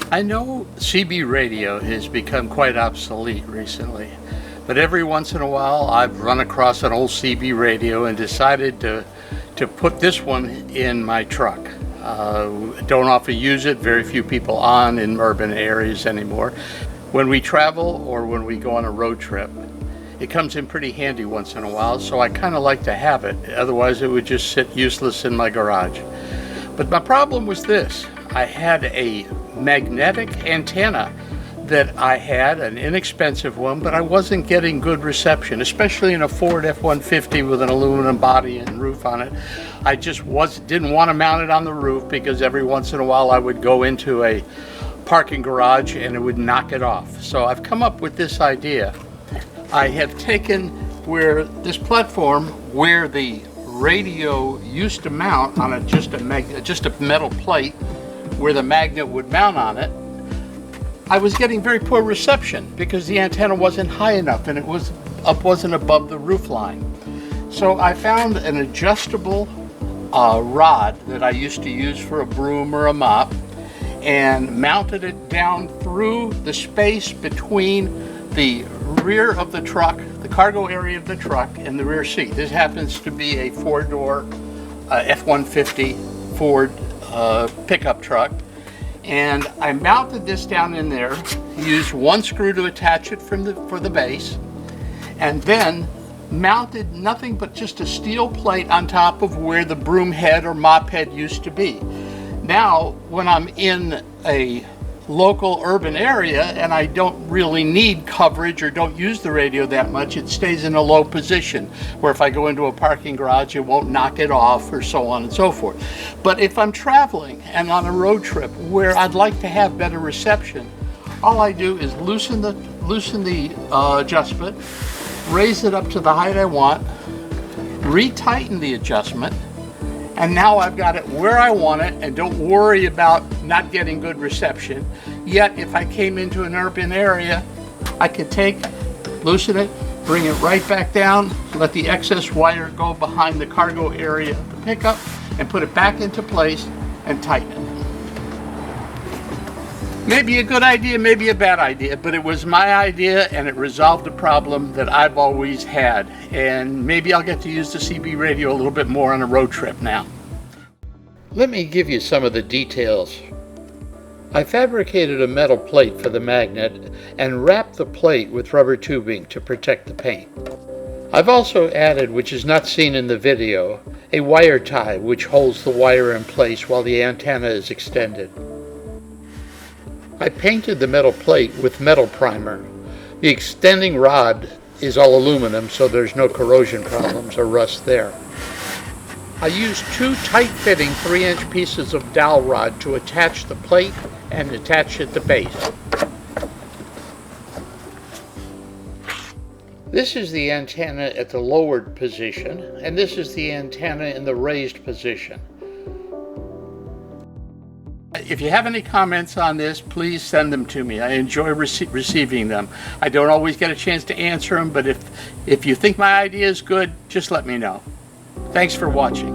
I know CB radio has become quite obsolete recently, but every once in a while I've run across an old CB radio and decided to put this one in my truck. Don't often use it, very few people on in urban areas anymore. When we travel or when we go on a road trip, it comes in pretty handy once in a while, so I kind of like to have it. Otherwise it would just sit useless in my garage. But my problem was this. I had a magnetic antenna that I had, an inexpensive one, but I wasn't getting good reception, especially in a Ford F-150 with an aluminum body and roof on it. I just didn't want to mount it on the roof because every once in a while I would go into a parking garage and it would knock it off. So I've come up with this idea. I have taken this platform where the radio used to mount on just a metal plate where the magnet would mount on it. I was getting very poor reception because the antenna wasn't high enough and it wasn't above the roof line. So I found an adjustable rod that I used to use for a broom or a mop and mounted it down through the space between the rear of the truck, the cargo area of the truck, and the rear seat. This happens to be a four-door F-150 Ford pickup truck. And I mounted this down in there, used one screw to attach it for the base, and then mounted nothing but just a steel plate on top of where the broom head or mop head used to be. Now, when I'm in a local urban area and I don't really need coverage or don't use the radio that much, it stays in a low position where if I go into a parking garage it won't knock it off or so on and so forth. But if I'm traveling and on a road trip where I'd like to have better reception, all I do is loosen the adjustment, raise it up to the height I want, retighten the adjustment, and now I've got it where I want it and don't worry about not getting good reception. Yet if I came into an urban area, I could loosen it, bring it right back down, let the excess wire go behind the cargo area of the pickup, and put it back into place and tighten it. Maybe a good idea, maybe a bad idea, but it was my idea and it resolved a problem that I've always had. And maybe I'll get to use the CB radio a little bit more on a road trip now. Let me give you some of the details. I fabricated a metal plate for the magnet and wrapped the plate with rubber tubing to protect the paint. I've also added, which is not seen in the video, a wire tie which holds the wire in place while the antenna is extended. I painted the metal plate with metal primer. The extending rod is all aluminum, so there's no corrosion problems or rust there. I used two tight-fitting 3-inch pieces of dowel rod to attach the plate and attach at the base. This is the antenna at the lowered position, and this is the antenna in the raised position. If you have any comments on this, please send them to me. I enjoy receiving them. I don't always get a chance to answer them, but if you think my idea is good, just let me know. Thanks for watching.